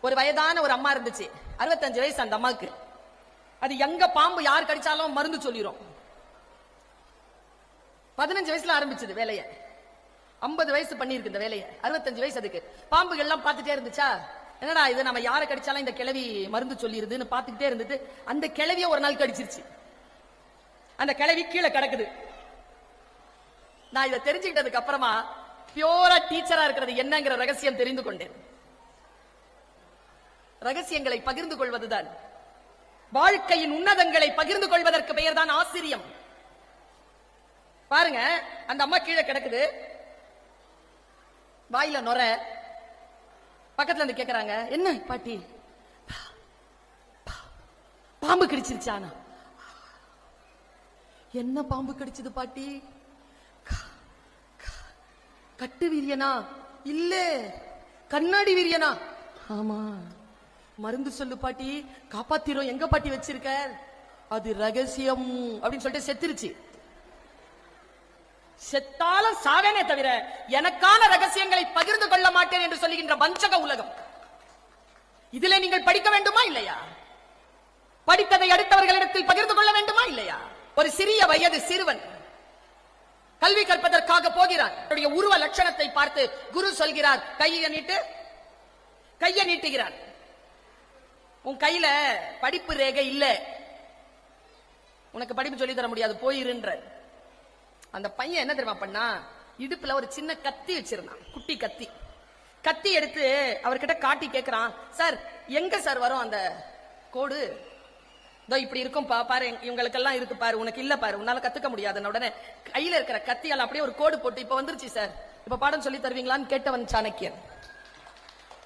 ஒரு வயதான ஒரு அம்மா இருந்துச்சு, 65 வயசு அந்த அம்மாக்கு. அது எங்க பாம்பு யார் கடிச்சாலும் மருந்து சொல்லிரும். 15 வயசுல ஆரம்பிச்சது வேலையை, 50 வயசு பண்ணிருக்கு இந்த வேலையை, 65 வயசு. அதுக்கு பாம்புகள் எல்லாம் பார்த்துட்டே இருந்துச்சா, என்னடா இது நம்ம யாரை கடிச்சாலும் இந்த கிழவி மருந்து சொல்லிருதுன்னு பார்த்துக்கிட்டே இருந்துட்டு அந்த கிழவிய ஒரு நாள் கடிச்சிருச்சு. அந்த கிழவி கீழே கிடக்குது. நான் இதை தெரிஞ்சுக்கிட்டதுக்கு அப்புறமா பியூரா டீச்சரா இருக்கிறது என்னங்கிற ரகசியம் தெரிந்து கொண்டேன். ரகசியங்களை பகிர்ந்து கொள்வதுதான் வாழ்க்கையின் உன்னதங்களை பகிர்ந்து கொள்வதற்கு பெயர் தான் ஆசிரியம். பாருங்க, அந்த அம்மா கீழே கிடக்குது, வாயில நொர. பக்கத்துல இருந்து கேக்குறாங்க, என்ன பாட்டி பாம்பு கடிச்சிருச்சானா? என்ன பாம்பு கடிச்சது பாட்டி? கட்டு வீரியனா? இல்ல, கண்ணாடி வீரியனா? ஆமா. மருந்து சொல்லு பாட்டி, காப்பாத்திரும். எங்க பாட்டி வச்சிருக்க? அது ரகசியம் அப்படின்னு சொல்லிட்டு செத்துருச்சு. செத்தாலும் சாவேனே தவிர எனக்கான ரகசியங்களை பகிர்ந்து கொள்ள மாட்டேன் என்று சொல்லுகின்ற வஞ்சக உலகம். இதிலே நீங்கள் படிக்க வேண்டுமா இல்லையா? படித்ததை அடுத்தவர்களிடத்தில் பகிர்ந்து கொள்ள வேண்டுமா இல்லையா? ஒரு சிறிய வயது சிறுவன் கல்வி கற்பதற்காக போகிறான். உருவ லட்சணத்தை பார்த்து குரு சொல்கிறார், கையை நீட்டு. கையை நீட்டுகிறான். உன் கையில படிப்பு ரேகை இல்ல, உனக்கு படிப்பு சொல்லி தர முடியாது, போயிருன்ற. அந்த பையன் என்ன தெரியுமா பண்ணா, இடுப்புல ஒரு சின்ன கத்தி வச்சிருந்தான், குட்டி கத்தி. கத்தி எடுத்து அவர்கிட்ட காட்டி கேட்கிறான், சார் எங்க சார் வரும் அந்த கோடு? இப்படி இருக்கும் பாரு, இவங்களுக்கெல்லாம் இருக்கு பாரு, உனக்கு இல்ல பாரு, உன்னால கத்துக்க முடியாது. உடனே கையில இருக்கிற கத்தியால் அப்படியே ஒரு கோடு போட்டு, இப்ப வந்துருச்சு சார், இப்ப பாடம் சொல்லி தருவீங்களான்னு கேட்டவன் சாணக்கியன்.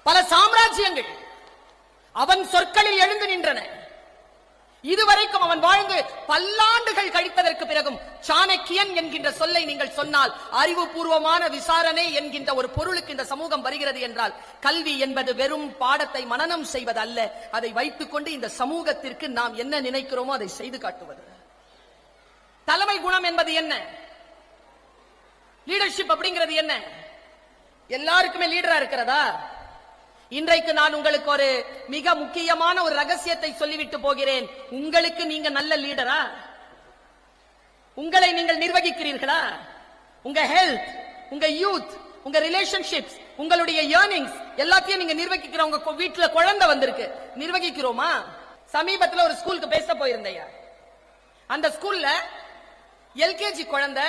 பல சாம்ராஜ்யங்கள் அவன் சொற்களில் எழுந்து நின்றன. இதுவரைக்கும் அவன் வாழ்ந்து பல்லாண்டுகள் கழித்ததற்கு பிறகும் சாணக்கியன் என்கின்ற சொல்லை நீங்கள் சொன்னால் அறிவுபூர்வமான விசாரணை என்கின்ற ஒரு பொருளுக்கு இந்த சமூகம் வருகிறது என்றால், கல்வி என்பது வெறும் பாடத்தை மனனம் செய்வது அல்ல, அதை வைத்துக் கொண்டு இந்த சமூகத்திற்கு நாம் என்ன நினைக்கிறோமோ அதை செய்து காட்டுவது. தலைமை குணம் என்பது என்ன? லீடர்ஷிப் அப்படிங்கிறது என்ன? எல்லாருக்குமே லீடரா இருக்கிறதா? இன்றைக்கு நான் உங்களுக்கு ஒரு மிக முக்கியமான ஒரு ரகசியத்தை சொல்லிவிட்டு போகிறேன். உங்களுக்கு நீங்க நல்ல லீடரா? உங்களை நீங்கள் நிர்வகிக்கிறீர்களா? உங்க ஹெல்த், உங்க யூத், உங்க ரிலேஷன்ஷிப்ஸ், உங்களுடைய ஏர்னிங்ஸ் எல்லாத்தையும் நீங்க நிர்வகிக்கிற. உங்க வீட்டுல குழந்தை வந்திருக்கு, நிர்வகிக்கிறோமா? சமீபத்தில் ஒரு ஸ்கூலுக்கு பேச போயிருந்தையா, அந்த ஸ்கூல்ல எல்கேஜி குழந்தை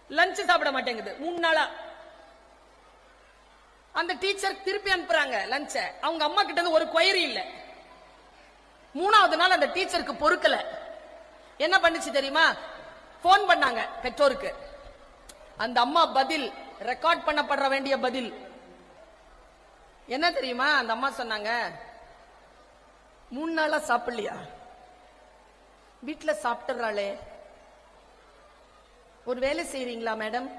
லஞ்ச் சாப்பிட மாட்டேங்குது 3 நாளா. அந்த டீச்சர் திருப்பி அனுப்புறாங்க லஞ்ச. அவங்க அம்மா கிட்ட இருந்து ஒரு கொயரி இல்ல. 3வது நாள் அந்த டீச்சருக்கு பொறுக்கல. என்ன பண்ணுச்சு தெரியுமா? போன் பண்ணாங்க பெற்றோருக்கு. அந்த அம்மா பதில், ரெக்கார்ட் பண்ணப்பட வேண்டிய பதில் என்ன தெரியுமா? அந்த அம்மா சொன்னாங்க, 3 நாளா சாப்பிடலையா? வீட்டுல சாப்பிட்டுறாளே, ஒரு வேலை செய்றீங்களா மேடம்?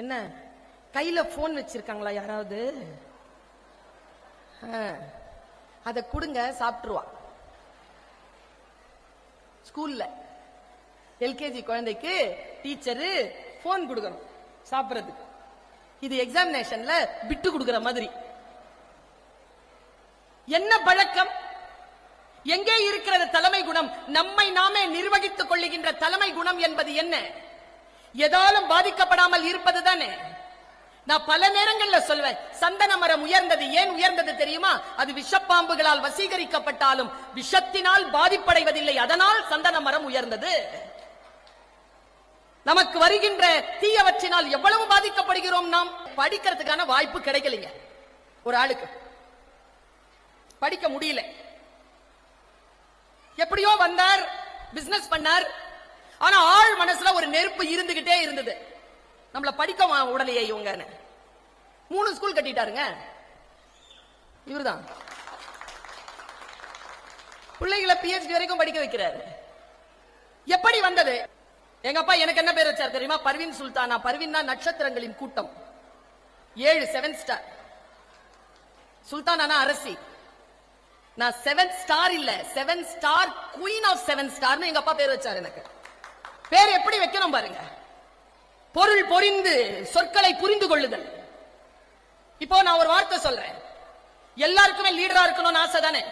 என்ன கையில போன் வச்சிருக்காங்களா யாராவது? அத கொடுங்க, சாப்பிட்டுருவா. ஸ்கூல்ல எல்கேஜி குழந்தைக்கு டீச்சரு போன் கொடுக்கணும் சாப்பிடுறதுக்கு. இது எக்ஸாமினேஷன்ல விட்டு கொடுக்கிற மாதிரி. என்ன பழக்கம்? எங்கே இருக்கிறது தலைமை குணம்? நம்மை நாமே நிர்வகித்துக் கொள்ளுகின்ற தலைமை குணம் என்பது என்ன? எதாலும் பாதிக்கப்படாமல் இருப்பது தானே. நான் பல நேரங்களில் சொல்வேன், சந்தன மரம் உயர்ந்தது. ஏன் உயர்ந்தது தெரியுமா? அது விஷப்பாம்புகளால் வசீகரிக்கப்பட்டாலும் விஷத்தினால் பாதிப்படைவதில்லை, அதனால் சந்தன மரம் உயர்ந்தது. நமக்கு வருகின்ற தீயவற்றினால் எவ்வளவு பாதிக்கப்படுகிறோம் நாம். படிக்கிறதுக்கான வாய்ப்பு கிடைக்கலைங்க. ஒரு ஆளுக்கு படிக்க முடியல, எப்படியோ வந்தார், பிசினஸ் பண்ணார். ஆனா ஆள் மனசுல ஒரு நெருப்பு இருந்துகிட்டே இருந்தது. நம்மள படிக்க உடலையே இவங்க. 3 ஸ்கூல் கட்டிட்டாருங்க இவருதான். பிள்ளைகளை PhD வரைக்கும் படிக்க வைக்கிறாரு. எப்படி வந்தது? எங்க அப்பா எனக்கு என்ன பேர் வச்சார் தெரியுமா? பர்வீன் சுல்தானா. பர்வீன்னா நட்சத்திரங்களின் கூட்டம். 7 7 ஸ்டார். சுல்தானா அரசி. நான் 7 ஸ்டார் இல்ல, 7 ஸ்டார் குயின் ஆஃப் 7 ஸ்டார்னு எங்க அப்பா பேர் வச்சார் எனக்கு. பேர் எப்படி வைக்கணும் பாருங்க. பொருள் பொறிந்து சொற்களை புரிந்து கொள்ளுதல். இப்போ நான் ஒரு வார்த்தை சொல்றேன், எல்லாருக்குமே லீடரா இருக்கணும்னு ஆசை தானே?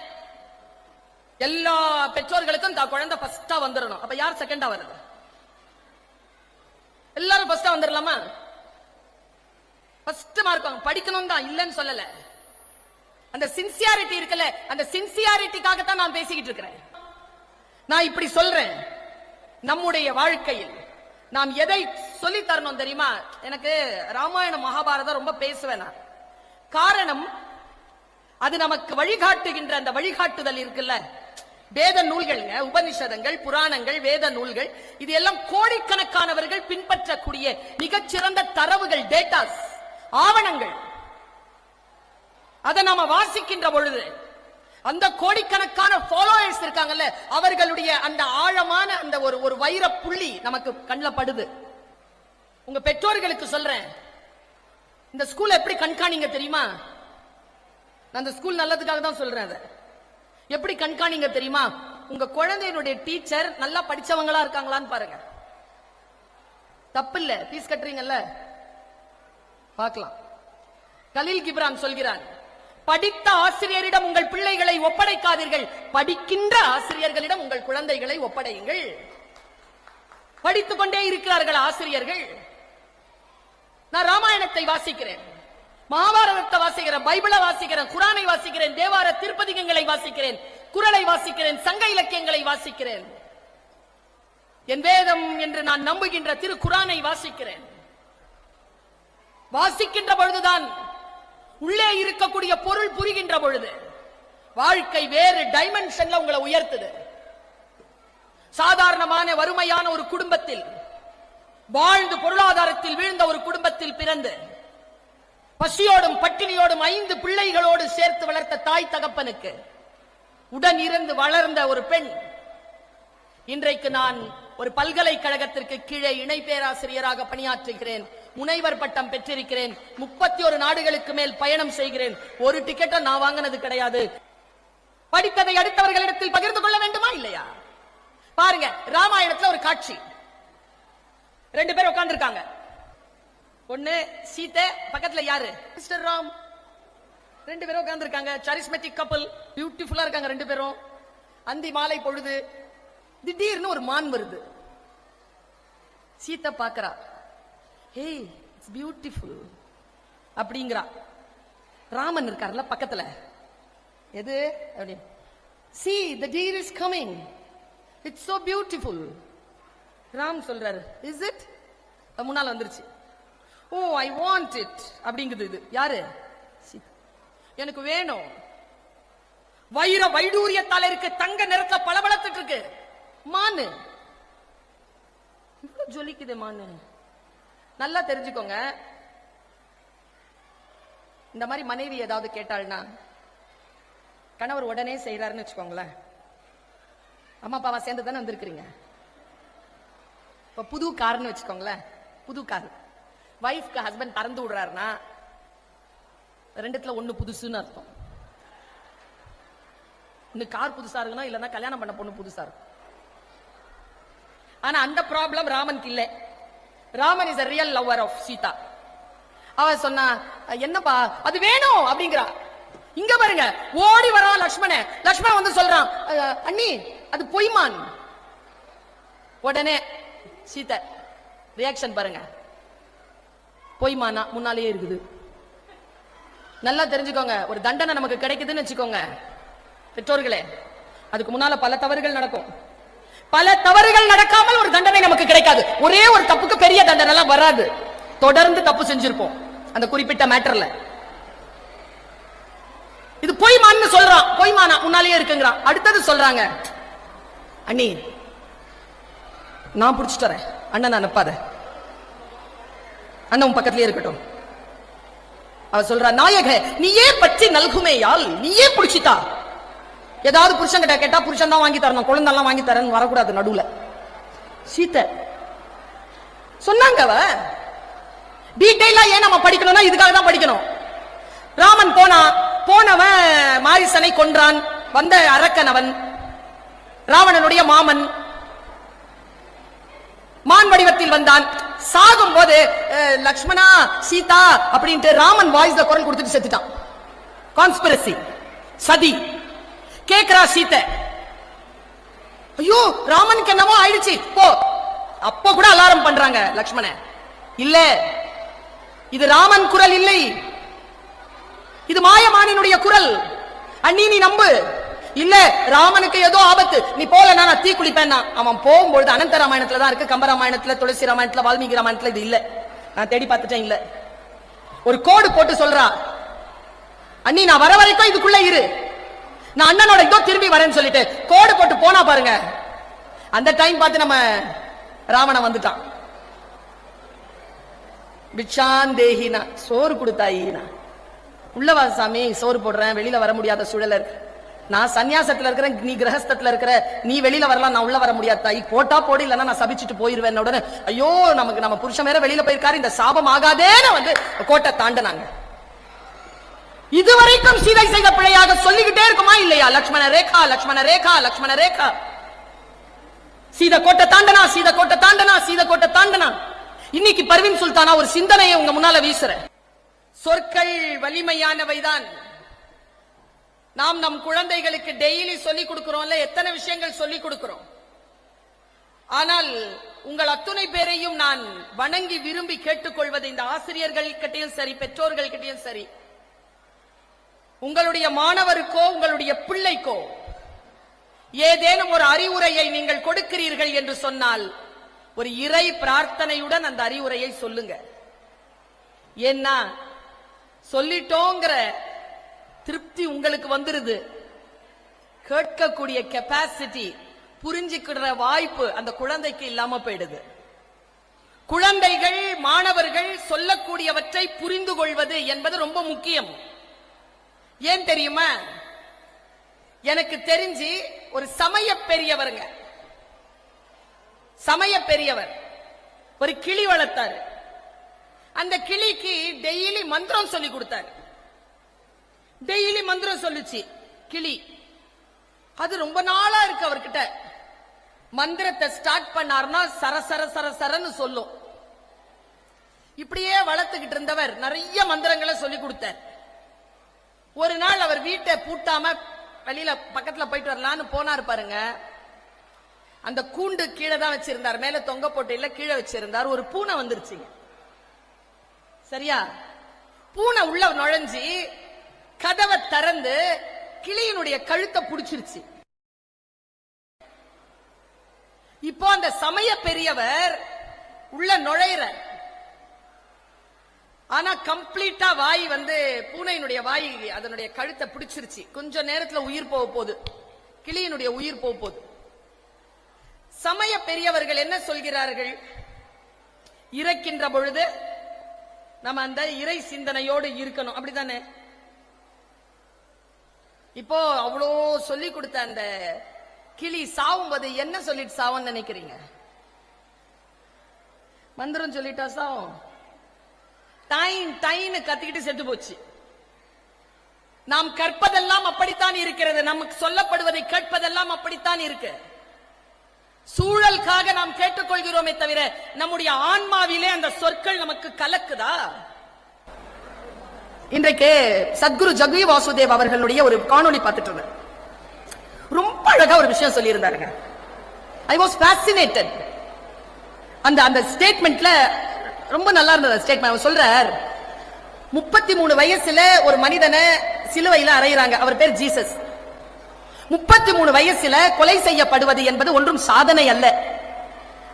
எல்லா பெற்றோர்களுக்கும் தான் குழந்தை ஃபர்ஸ்டா வந்துடணும். அப்ப யார் செகண்டா வருது? எல்லாரும் ஃபர்ஸ்டா வந்துடலாமா? ஃபர்ஸ்ட் மார்க் வாங்க படிக்கணும் தான், இல்லன்னு சொல்லல. அந்த சின்சியாரிட்டி இருக்குல்ல, அந்த சின்சியாரிட்டிக்காக தான் நான் பேசிக்கிட்டு இருக்கிறேன். நான் இப்படி சொல்றேன், நம்முடைய வாழ்க்கையில் நாம் எதை சொல்லி தரணும் தெரியுமா? எனக்கு ராமாயணம் மகாபாரதம் ரொம்ப பேசுவேன் நான். காரணம், அது நமக்கு வழிகாட்டுகின்ற அந்த வழிகாட்டுதல் இருக்குல்ல, வேத நூல்கள், உபனிஷதங்கள், புராணங்கள், வேத நூல்கள், இது எல்லாம் கோடிக்கணக்கானவர்கள் பின்பற்றக்கூடிய மிகச்சிறந்த தரவுகள், டேட்டாஸ், ஆவணங்கள். அதை நாம வாசிக்கின்ற பொழுது அந்த கோடிக்கணக்கான ஃபாலோவர்ஸ் இருக்காங்கல்ல, அவர்களுடைய அந்த ஆழமான அந்த ஒரு வைர புள்ளி நமக்கு கண்ணில் படுது. உங்க பெற்றோர்களுக்கு சொல்றேன், இந்த ஸ்கூல் எப்படி கண்காணிங்க தெரியுமா? நான் அந்த ஸ்கூல் நல்லதுக்காக தான் சொல்றேன். அதை எப்படி கண்காணிங்க தெரியுமா? உங்க குழந்தையினுடைய டீச்சர் நல்லா படிச்சவங்களா இருக்காங்களான்னு பாருங்க. தப்பு இல்ல, ஃபீஸ் கட்டுறீங்கல்ல, பார்க்கலாம். கலீல் கிப்ரான் சொல்கிறான், படித்த ஆசிரியரிடம் உங்கள் பிள்ளைகளை ஒப்படைக்காதீர்கள், படிக்கின்ற ஆசிரியர்களிடம் உங்கள் குழந்தைகளை ஒப்படையுங்கள். படித்துக் கொண்டே இருக்கிறார்கள் ஆசிரியர்கள். நான் ராமாயணத்தை வாசிக்கிறேன், மகாபாரதத்தை வாசிக்கிறேன், பைபிளை வாசிக்கிறேன், குரானை வாசிக்கிறேன், தேவார திருப்பதிகங்களை வாசிக்கிறேன், குறளை வாசிக்கிறேன், சங்க இலக்கியங்களை வாசிக்கிறேன், என் வேதம் என்று நான் நம்புகின்ற திருக்குரானை வாசிக்கிறேன். வாசிக்கின்ற பொழுதுதான் உள்ளே இருக்கக்கூடிய பொருள் புரிகின்ற பொழுது வாழ்க்கை வேறு டைமென்ஷன்ல உங்களை உயர்த்துது. சாதாரணமான வறுமையான ஒரு குடும்பத்தில் வாழ்ந்து பொருளாதாரத்தில் வீழ்ந்த ஒரு குடும்பத்தில் பிறந்து பசியோடும் பட்டினியோடும் 5 பிள்ளைகளோடு சேர்த்து வளர்த்த தாய் தகப்பனுக்கு உடன் இருந்து வளர்ந்த ஒரு பெண், இன்றைக்கு நான் ஒரு பல்கலைக்கழகத்திற்கு கீழே இணை பேராசிரியராக பணியாற்றுகிறேன், முனைவர் பட்டம் பெற்றிருக்கிறேன், 31 நாடுகளுக்கு மேல் பயணம் செய்கிறேன். ஒரு டிக்கெட்டை நான் வாங்கினது கிடையாது. படித்ததை அடுத்தவர்களிடத்தில் பகிர்ந்து கொள்ள வேண்டுமா இல்லையா? பாருங்க, ராமாயணத்துல ஒரு காட்சி, 2 பேர் உட்கார்ந்து இருக்காங்க. ஒண்ணு சீதை, பக்கத்துல யாரு? மிஸ்டர் ராம். 2 பேரும் உட்கார்ந்து இருக்காங்க, சாரிஸ்மெட்டிக் கப்பல், பியூட்டிஃபுல்லா இருக்காங்க 2 பேரும். அந்தி மாலை பொழுது திடீர்னு ஒரு மான் வருது. சீதை பாக்குறா, ஹே இட்ஸ் பியூட்டிஃபுல் அப்படிங்கிறா. ராமன் இருக்கார்ல பக்கத்துல, எது அப்படி, see the deer is coming, it's so beautiful. Ram சொல்றாரு, is it? முன்னால வந்துருச்சு. oh I want it அப்படிங்குது. இது யாரு? எனக்கு வேணும். வைர வைடூரியத்தால இருக்கு, தங்க நிறத்துல பளபளத்துட்டு இருக்கு. மானு ஜொலிக்குது. மானு நல்லா தெரிஞ்சுக்கோங்க, இந்த மாதிரி மனைவி ஏதாவது கேட்டாள்னா கணவர் உடனே செய்யறாருன்னு வச்சுக்கோங்களேன். அம்மா அப்பாவா சேர்ந்து தானே வந்திருக்கிறீங்க. இப்ப புது கார்னு வச்சுக்கோங்களேன், புது கார் வைஃப்க்கு ஹஸ்பண்ட் திறந்து விடுறாருன்னா 2த்துல 1 புதுசுன்னு அர்த்தம். இன்னும் கார் புதுசா இருக்குன்னா இல்லன்னா கல்யாணம் பண்ண பொண்ணு புதுசா இருக்கும். ஆனா அந்த ப்ராப்ளம் ராமனுக்கு இல்லை. Raman is a real lover of Sita. அவ சொன்னா, என்னப்பா அது வேணும் அப்படிங்கிறா. இங்க பாருங்க, ஓடி வரா லக்ஷ்மணன். லக்ஷ்மணன் வந்து சொல்றான், அண்ணி அது பொய்மான். உடனே சீதை ரியாக்ஷன் பாருங்க, பொய்மானா முன்னாலேயே இருக்குது. நல்லா தெரிஞ்சுக்கோங்க, ஒரு தண்டனை நமக்கு கிடைக்குதுன்னு வச்சுக்கோங்க பெற்றோர்களே, அதுக்கு முன்னால பல தவறுகள் நடக்கும். பல தவறுகள் நடக்காமல் ஒரு தண்டனை நமக்கு கிடைக்காது. ஒரே ஒரு தப்புக்கு பெரிய தண்டனை எல்லாம் வராது. தொடர்ந்து தப்பு செஞ்சிருப்போம் அந்த குறிப்பிட்ட மேட்டர்ல. இது பொய்மான்னு சொல்றான், பொய்மானா முன்னாலேயே இருக்குங்கிறான். அடுத்தது சொல்றாங்க, அண்ணி நான் புடிச்சிட்டு வரேன், அண்ணன் அனுப்பாத, அண்ணன் பக்கத்திலே இருக்கட்டும். அவ சொல்றா, நாயக நீயே பற்றி நல்குமேயால் நீயே புடிச்சிட்டா. ஏதாவது புருஷன் கிட்ட கேட்டா புருஷன் தான் வாங்கி தரணும், குழந்தைலாம் வாங்கி தரணும் வரக்கூடாது நடுவுல. சீதை சொன்னாங்க. அவ டீடைலா ஏன் நம்ம படிக்கணும்னா இதுக்காக தான் படிக்கணும். ராமன் போனவன் மாரிசனை கொன்றான். வந்த அரக்கனவன் ராவணனுடைய மாமன், மான் வடிவத்தில் வந்தான். சாகும் போது லக்ஷ்மணா சீதா அப்படின்ட்டு ராமன் வாய்ஸ்ல குரல் கொடுத்துட்டு செத்துட்டான். கான்ஸ்பிரசி, சதி. கேக்குறா சீத்தை, ஐயோ ராமனுக்கு என்னமோ ஆயிடுச்சு போ. அப்ப கூட அலாரம் பண்றாங்க லக்ஷ்மண, இல்ல இது ராமன் குரல் இல்லை, இது மாயமானினுடைய குரல். அண்ணி நீ நம்பு. இல்ல ராமனுக்கு ஏதோ ஆபத்து, நீ போல நான் தீ குளிப்பேன். அவன் போகும்போது அனந்த ராமாயணத்துல தான் இருக்கு, கம்ப ராமாயணத்துல, துளசி ராமாயணத்துல, வால்மீகி ராமாயணத்துல இது இல்ல. நான் தேடி பார்த்துட்டேன், இல்ல. ஒரு கோடு போட்டு சொல்றா, அண்ணி நான் வர வரைக்கும் இதுக்குள்ள இரு, நான் அண்ணனோட இதோ திரும்பி வரேன்னு சொல்லிட்டு கோடு போட்டு போனா பாருங்க. அந்த டைம் பார்த்து நம்ம ராவணன் வந்துட்டான். பிச்சாந்தேகினா, சோறு கொடுத்தாயினா, உள்ளவா சாமி சோறு போடுறேன், வெளியில வர முடியாத சூழல் இருக்கு, நான் சன்னியாசத்துல இருக்கிறேன், நீ கிரகஸ்தத்துல இருக்கிற, நீ வெளியில வரலாம், நான் உள்ள வர முடியாது தாய், போட்டா போடு, இல்லன்னா நான் சபிச்சுட்டு போயிருவேன். உடனே ஐயோ நமக்கு நம்ம புருஷன் வேற வெளியில போயிருக்காரு, இந்த சாபம் ஆகாதேன்னு வந்து கோட்டை தாண்டினாங்க. இதுவரைக்கும் சீதை செய்த பிழையாக சொல்லிக்கிட்டே இருக்குமா இல்லையா? லக்ஷ்மண ரேகா, லக்ஷ்மண ரேகா, லக்ஷ்மண ரேகா. சீத கோட்டை தாண்டனா, சீத கோட்டை தாண்டனா, சீத கோட்டை தாண்டனா. இன்னைக்கு பர்வீன் சுல்தானா ஒரு சிந்தனையை உங்க முன்னால வீசுற. சொற்கள் வலிமையானவைதான். நாம் நம் குழந்தைகளுக்கு டெய்லி சொல்லிக் கொடுக்கிறோம்ல, எத்தனை விஷயங்கள் சொல்லிக் கொடுக்கிறோம். ஆனால் உங்கள் அத்துணை பேரையும் நான் வணங்கி விரும்பி கேட்டுக்கொள்வது, இந்த ஆசிரியர்கள் கிட்டையும் சரி, பெற்றோர்கள் கிட்டையும் சரி, உங்களுடைய மாணவருக்கோ உங்களுடைய பிள்ளைக்கோ ஏதேனும் ஒரு அறிவுரையை நீங்கள் கொடுக்கிறீர்கள் என்று சொன்னால் ஒரு இறை பிரார்த்தனையுடன் அந்த அறிவுரையை சொல்லுங்க. ஏன்னா சொல்லிட்டோங்கிற திருப்தி உங்களுக்கு வந்துருது, கேட்கக்கூடிய கெப்பாசிட்டி, புரிஞ்சுக்கிற வாய்ப்பு அந்த குழந்தைக்கு இல்லாம போயிடுது. குழந்தைகள் மாணவர்கள் சொல்லக்கூடியவற்றை புரிந்து கொள்வது என்பது ரொம்ப முக்கியம். ஏன் தெரியுமா? எனக்கு தெரிஞ்சு ஒரு சமய பெரியவருங்க, சமய பெரியவர் ஒரு கிளி வளர்த்தாரு. அந்த கிளிக்கு டெய்லி மந்திரம் சொல்லி கொடுத்தாரு. டெய்லி மந்திரம் சொல்லுச்சு கிளி. அது ரொம்ப நாளா இருக்கு அவர்கிட்ட. மந்திரத்தை ஸ்டார்ட் பண்ணார்னா சரசர சரசரன்னு சொல்லும். இப்படியே வளர்த்துக்கிட்டு இருந்தவர் நிறைய மந்திரங்களை சொல்லி கொடுத்தார். ஒரு நாள் அவர் வீட்டை பூட்டாம வெளியில பக்கத்துல போயிட்டு வரலான்னு போனார் பாருங்க. அந்த கூண்டு கீழே தான் வச்சிருந்தார், மேல தொங்க போட்டு இல்ல, கீழே வச்சிருந்தார். ஒரு பூனை வந்துருச்சு. சரியா? பூனை உள்ள நுழைஞ்சி கதவை திறந்து கிளியினுடைய கழுத்தை புடிச்சிருச்சு. இப்போ அந்த சமய பெரியவர் உள்ள நுழையிற, ஆனா கம்ப்ளீட்டா வாய் வந்து பூனையினுடைய வாய் அதனுடைய கழுத்தை பிடிச்சிருச்சு. கொஞ்ச நேரத்துல உயிர் போக போகுது, கிளியினுடைய உயிர் போக போகுது. சமய பெரியவர்கள் என்ன சொல்கிறார்கள்? இறக்கின்ற பொழுது நம்ம அந்த இறை சிந்தனையோடு இருக்கணும், அப்படித்தானே? இப்போ அவ்வளோ சொல்லி கொடுத்த அந்த கிளி சாவும்போது என்ன சொல்லிட்டு சாவுன்னு நினைக்கிறீங்க? மந்திரம் சொல்லிட்டா சாவும்? டைன் டைன்னு கத்திக்கிட்டு செத்து போச்சு. நாம் கற்பதெல்லாம் அப்படித்தான் இருக்கிறது, நமக்கு சொல்லப்படுவதை கேட்பதெல்லாம் அப்படித்தான் இருக்கு. சூழலுக்காக நாம் கேட்டுக்கொள்கிறோமே தவிர நம்முடைய ஆன்மாவிலே அந்த சொற்கள் நமக்கு கலக்குதா? இன்றைக்கு சத்குரு ஜக்வி வாசுதேவ் அவர்களுடைய ஒரு காணொளி பார்த்துட்டு இருந்தேன். ரொம்ப அழகா ஒரு விஷயம் சொல்லி இருந்தாருங்க. I was fascinated. அந்த ஸ்டேட்மெண்ட்ல ரொம்ப நல்லா இருந்தது ஸ்டேட்மெண்ட். அவர் சொல்றார், 33 வயசுல ஒரு மனிதனை சிலுவையில அறையிறாங்க. அவர் பேர் ஜீசஸ். 33 வயசுல கொலை செய்யப்படுவது என்பது ஒன்றும் சாதனை அல்ல.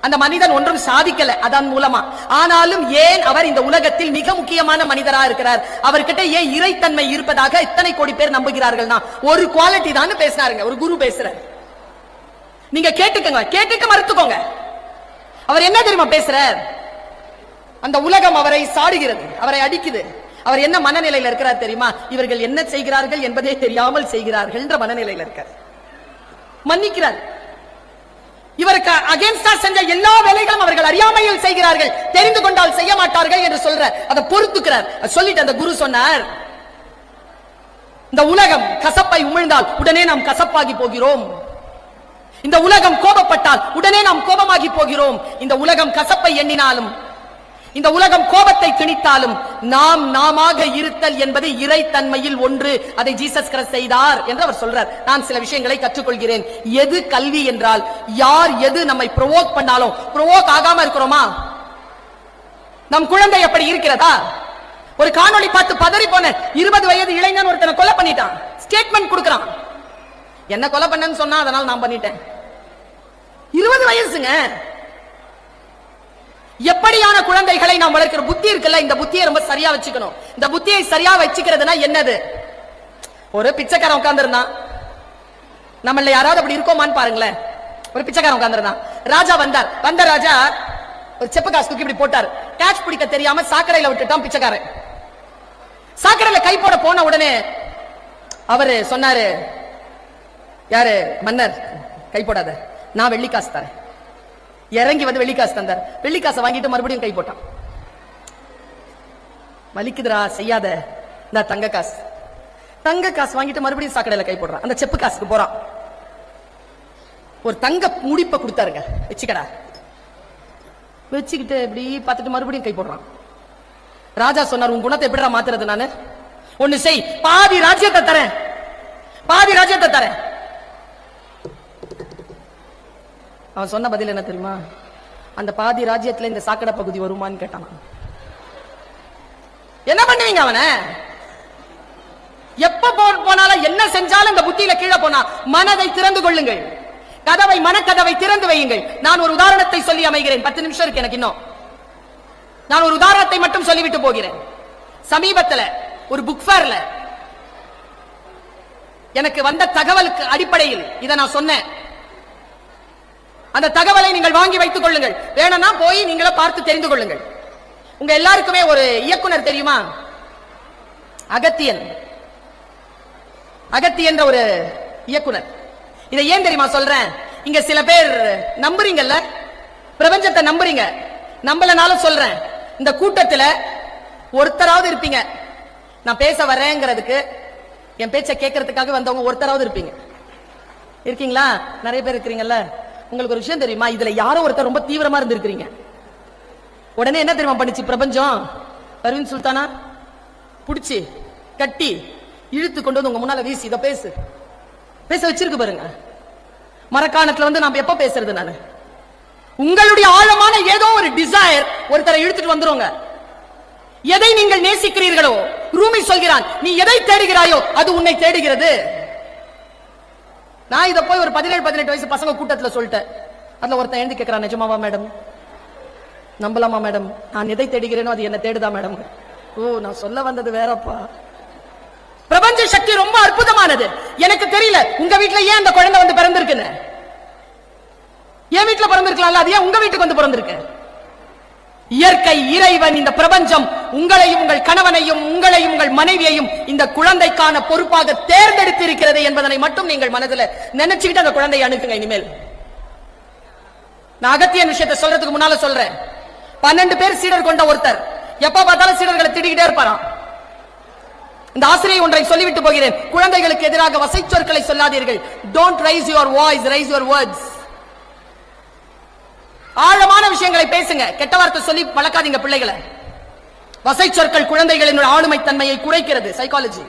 அந்த மனிதன் ஒன்றும் சாதிக்கல அதன் மூலமா. ஆனாலும் ஏன் அவர் இந்த உலகத்தில் மிக முக்கியமான மனிதரா இருக்கிறார்? அவர்கிட்ட ஏன் இறைத்தன்மை இருப்பதாக இத்தனை கோடி பேர் நம்புகிறார்கள்? ஒரு குவாலிட்டி தான் பேசினாருங்க. ஒரு குரு பேசுறார், நீங்க கேட்டுக்கங்க, கேட்டுக்க மறுத்துக்கோங்க. அவர் என்ன தெரியுமா பேசுறார்? அந்த உலகம் அவரை சாடுகிறது, அவரை அடிக்குது. அவர் என்ன மனநிலையில் இருக்கிறார் தெரியுமா? இவர்கள் என்ன செய்கிறார்கள் என்பதே தெரியாமல் செய்கிறார்கள் என்ற மனநிலையில் இருக்கார். மன்னிக்கிறார். இவருக்கு அகேன்ஸ்டா செஞ்ச எல்லா வேலைகளும் அவர்கள் அறியாமையில் செய்கிறார்கள், தெரிந்து கொண்டால் செய்ய மாட்டார்கள் என்று சொல்ற, அதை பொறுத்துக்கிறார். சொல்லிட்டு அந்த குரு சொன்னார், இந்த உலகம் கசப்பை உமிழ்ந்தால் உடனே நாம் கசப்பாகி போகிறோம். இந்த உலகம் கோபப்பட்டால் உடனே நாம் கோபமாகி போகிறோம். இந்த உலகம் கசப்பை எண்ணினாலும், இந்த உலகம் கோபத்தை திணித்தாலும் நாம் நாமாக இருத்தல் என்பது இறைத்தன்மையில் ஒன்று. அதை ஜீசஸ் கிறிஸ்து செய்தார் என்று அவர் சொல்றார். நான் சில விஷயங்களை கற்றுக்கொள்கிறேன். எது கல்வி என்றால், யார் எது நம்மை ப்ரோவோக் பண்ணாலும் ப்ரோவோக் ஆகாம இருக்கிறோமா? நம் குழந்தை எப்படி இருக்கிறதா? ஒரு காணொளி பார்த்து பதறி போன 20 வயது இளைஞன் ஒருத்தனை கொலை பண்ணிட்டான். ஸ்டேட்மெண்ட் கொடுக்கறான், என்ன கொலை பண்ணன்னு சொன்னா அதனால நான் பண்ணிட்டேன். 20 வயசுங்க. எப்படியான குழந்தைகளை நாம் வளர்க்கிற புத்தி இருக்குல்ல, இந்த புத்தியை ரொம்ப சரியா வச்சுக்கணும். இந்த புத்தியை சரியா வச்சுக்கிறதுனா என்னது? ஒரு பிச்சைக்காரன் உட்கார்ந்து இருந்தான். நம்மள யாராவது அப்படி இருக்கோமான்னு பாருங்களேன். ஒரு பிச்சைக்காரன் உட்கார்ந்து இருந்தான். ராஜா வந்தார். வந்த ராஜா ஒரு செப்பு காசு தூக்கி இப்படி போட்டார். கேட்ச் பிடிக்க தெரியாம சாக்கடையில விட்டுட்டான் பிச்சைக்காரன். சாக்கடையில கை போட போன உடனே அவரு சொன்னாரு, யாரு மன்னர், கை போடாத, நான் வெள்ளி காசு தரேன். இறங்கி வந்து வெள்ளி காசு தந்தார். வெள்ளி காசை வாங்கிட்டு மறுபடியும் கை போட்டான். வலிக்குதுரா செய்யாத, இந்த தங்க காசு. தங்க காசு வாங்கிட்டு மறுபடியும் சாக்கடையில கை போடுறான். அந்த செப்பு காசுக்கு போறான். ஒரு தங்க முடிப்பை கொடுத்தாருங்க, வச்சுக்கடா. வச்சுக்கிட்டு இப்படி பார்த்துட்டு மறுபடியும் கை போடுறான். ராஜா சொன்னார், உன் குணத்தை எப்படிடா மாத்துறது? நானு ஒண்ணு செய், பாதி ராஜ்யத்தை தரேன், பாதி ராஜ்யத்தை தரேன். அவன் சொன்ன பதில் என்ன தெரியுமா? அந்த பாதி ராஜ்யத்துல இந்த சாக்கடை பகுதி வருமான்னு கேட்டான். என்ன பண்ணுவீங்க அவனை? எப்ப போனாலும் என்ன செஞ்சாலும் இந்த புத்தியில கீழே போனா மனதை திறந்து கொள்ளுங்கள். கதவை, மனக்கதவை திறந்து வையுங்கள். நான் ஒரு உதாரணத்தை சொல்லி அமைகிறேன். 10 நிமிஷம் இருக்கு எனக்கு இன்னும். நான் ஒரு உதாரணத்தை மட்டும் சொல்லிவிட்டு போகிறேன். சமீபத்தில் ஒரு புக் ஃபேர்ல எனக்கு வந்த தகவலுக்கு அடிப்படையில் இதை நான் சொன்னேன். அந்த தகவலை நீங்கள் வாங்கி வைத்துக் கொள்ளுங்கள். வேணும்னா போய் நீங்களே பார்த்து தெரிந்து கொள்ளுங்கள். உங்க எல்லாருக்குமே ஒரு இயக்குனர் தெரியுமா? அகத்தியன். அகத்தியன்ற ஒரு இயக்குனர். இதை ஏன் தெரியுமா சொல்றேன்? இங்க சில பேர் நம்புறீங்கல்ல, பிரபஞ்சத்தை நம்புறீங்க. நம்பலனாலும் சொல்றேன், இந்த கூட்டத்தில் ஒருத்தராவது இருப்பீங்க நான் பேச வரேங்கிறதுக்கு, என் பேச்சை கேட்கறதுக்காக வந்தவங்க ஒருத்தராவது இருப்பீங்க. இருக்கீங்களா? நிறைய பேர் இருக்கிறீங்கல்ல. உங்களுக்கு ஒரு விஷயம் தெரியுமா? இதுல யாரோ ஒருத்தர் ரொம்ப தீவிரமா இருந்திருக்கிறீங்க. உடனே என்ன தெரியுமா பண்ணிச்சு பிரபஞ்சம்? பர்வீன் சுல்தானா புடிச்சு கட்டி இழுத்து கொண்டு வந்து உங்க முன்னால வீசி, இதை பேசு பேச வச்சிருக்கு பாருங்க. மரக்காணத்துல வந்து நாம எப்ப பேசுறது? நானு உங்களுடைய ஆழமான ஏதோ ஒரு டிசைர் ஒருத்தரை இழுத்துட்டு வந்துருங்க. எதை நீங்கள் நேசிக்கிறீர்களோ, ரூமி சொல்கிறான், நீ எதை தேடுகிறாயோ அது உன்னை தேடுகிறது. நான் இதை போய் ஒரு 17-18 வயசு பசங்க கூட்டத்துல சொல்லிட்டேன். அதுல ஒருத்தன் எழுந்து கேட்கிறான், நிஜமாவா மேடம்? நம்பலாமா மேடம்? நான் எதை தேடுகிறேனோ அது என்ன தேடுதா மேடம்? ஓ, நான் சொல்ல வந்தது வேறப்பா. பிரபஞ்ச சக்தி ரொம்ப அற்புதமானது. எனக்கு தெரியல உங்க வீட்டுல ஏன் அந்த குழந்தை வந்து பிறந்திருக்குன்னு. என் வீட்டுல பிறந்திருக்கலாம்ல, அது ஏன் உங்க வீட்டுக்கு வந்து பிறந்திருக்கு? இயற்கை, இறைவன், இந்த பிரபஞ்சம் உங்களையும் உங்கள் கணவனையும் உங்களையும் உங்கள் மனைவியையும் இந்த குழந்தைக்கான பொறுப்பாக தேர்ந்தெடுத்திருக்கிறது என்பதனை மட்டும் நீங்கள் மனதில் நினைச்சுக்கிட்டு அந்த குழந்தையை அணுகுங்க. இனிமேல் நான் அகத்தியன் விஷயத்தை சொல்றதுக்கு முன்னால சொல்றேன். 12 பேர் சீடர் கொண்ட ஒருத்தர் எப்ப பார்த்தாலும் சீடர்களை திட்டிக்கிட்டே இருப்பாராம். இந்த ஆசிரியர் ஒன்றை சொல்லிவிட்டு போகிறேன். குழந்தைகளுக்கு எதிராக வசை சொற்களை சொல்லாதீர்கள். Don't raise your voice, raise your words. ஆழமான விஷயங்களை பேசுங்க. கெட்ட வார்த்தை சொல்லி வளர்க்காதீங்க பிள்ளைகளை. வசை சொற்கள் குழந்தைகளின் ஆளுமை தன்மையை குறைக்கிறது. சைக்காலஜி